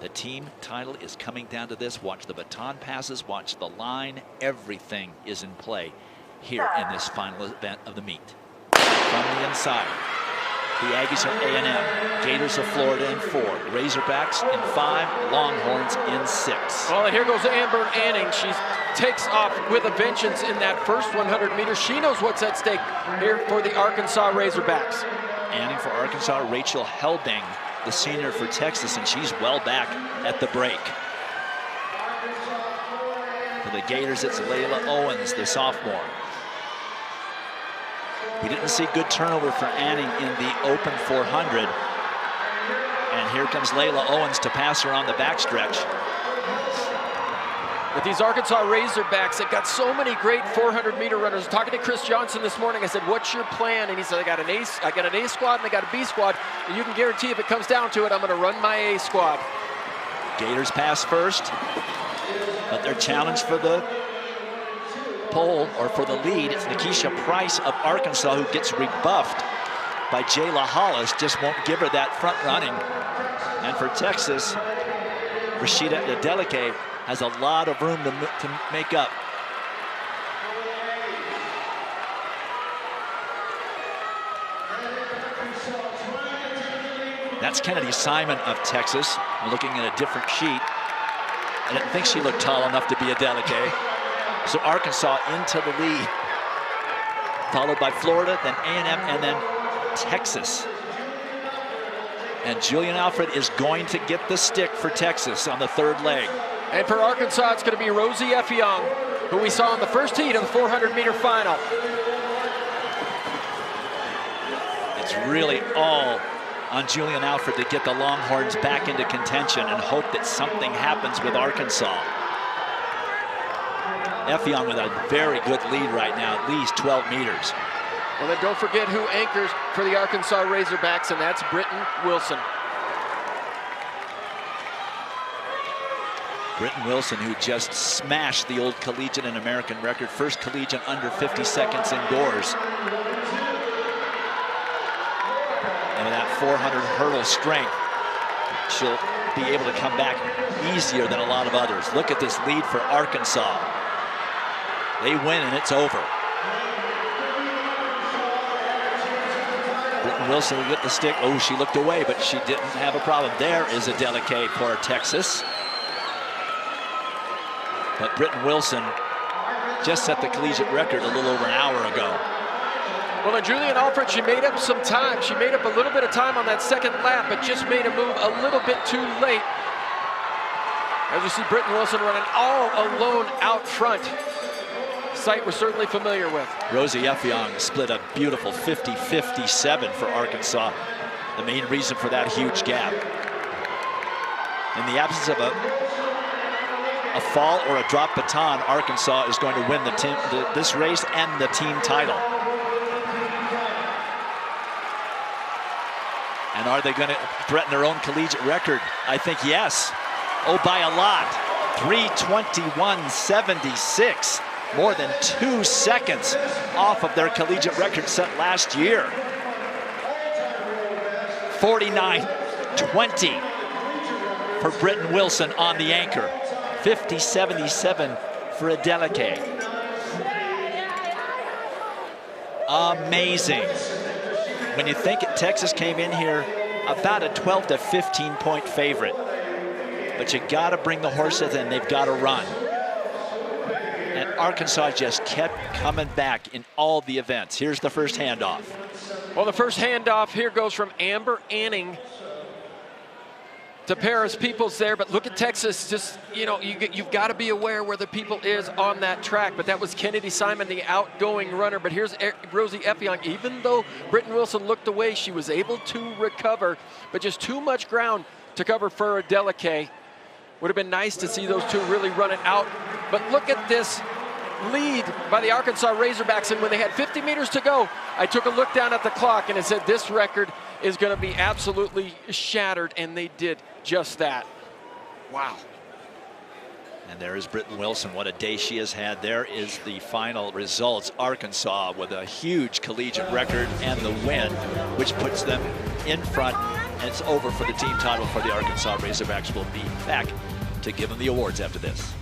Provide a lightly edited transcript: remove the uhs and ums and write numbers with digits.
The team title is coming down to this. Watch the baton passes, watch the line. Everything is in play here in this final event of the meet. From the inside, the Aggies are A&M, Gators of Florida in 4, Razorbacks in 5, Longhorns in 6. Well, and here goes Amber Anning. She takes off with a vengeance in that first 100 meters. She knows what's at stake here for the Arkansas Razorbacks. Anning for Arkansas, Rachel Helding, the senior for Texas, and she's well back at the break. For the Gators, it's Layla Owens, the sophomore. We didn't see good turnover for Anning in the open 400. And here comes Layla Owens to pass her on the backstretch. With these Arkansas Razorbacks, they've got so many great 400-meter runners. Talking to Chris Johnson this morning, I said, "What's your plan?" And he said, I got an A squad and I got a B squad. And you can guarantee if it comes down to it, I'm going to run my A squad. Gators pass first, but they're challenged for the pole or for the lead. It's Nikisha Price of Arkansas who gets rebuffed by Jayla Hollis. Just won't give her that front running. And for Texas, Rashida Adeleke has a lot of room to make up. That's Kennedy Simon of Texas. I'm looking at a different sheet. I didn't think she looked tall enough to be Adeleke. So Arkansas into the lead, followed by Florida, then A&M, and then Texas. And Julian Alfred is going to get the stick for Texas on the third leg. And for Arkansas, it's going to be Rosie Effiong, who we saw in the first heat of the 400-meter final. It's really all on Julian Alfred to get the Longhorns back into contention and hope that something happens with Arkansas. Effiong with a very good lead right now, at least 12 meters. Well, then don't forget who anchors for the Arkansas Razorbacks, and that's Britton Wilson. Britton Wilson, who just smashed the old collegiate and American record, first collegiate under 50 seconds indoors. And with that 400 hurdle strength, she'll be able to come back easier than a lot of others. Look at this lead for Arkansas. They win and it's over. Britton Wilson will get the stick. Oh, she looked away, but she didn't have a problem. There is Adeleke for Texas. But Britton Wilson just set the collegiate record a little over an hour ago. Well, and Julian Alfred, she made up some time. She made up a little bit of time on that second lap, but just made a move a little bit too late. As you see Britton Wilson running all alone out front. Sight we're certainly familiar with. Rosie Effiong split a beautiful 50-57 for Arkansas. The main reason for that huge gap. In the absence of a fall or a drop baton, Arkansas is going to win this race and the team title. And are they going to threaten their own collegiate record? I think yes. Oh, by a lot. 3:21.76. More than 2 seconds off of their collegiate record set last year. 49.20 for Britton Wilson on the anchor. 50.77 for Adeleke. Amazing. When you think Texas came in here about a 12 to 15 point favorite, but you got to bring the horses and they've got to run. And Arkansas just kept coming back in all the events. Here's the first handoff. Well, the first handoff here goes from Amber Anning to Paris Peoples there, but look at Texas. Just, you know, you've got to be aware where the people is on that track. But that was Kennedy Simon, the outgoing runner. But here's Rosie Effiong. Even though Britton Wilson looked away, she was able to recover, but just too much ground to cover for Adeleke. Would have been nice to see those two really run it out. But look at this lead by the Arkansas Razorbacks. And when they had 50 meters to go, I took a look down at the clock and it said this record is going to be absolutely shattered. And they did just that. Wow. And there is Britton Wilson. What a day she has had. There is the final results. Arkansas with a huge collegiate record and the win, which puts them in front and it's over for the team title for the Arkansas Razorbacks. We'll be back to give them the awards after this.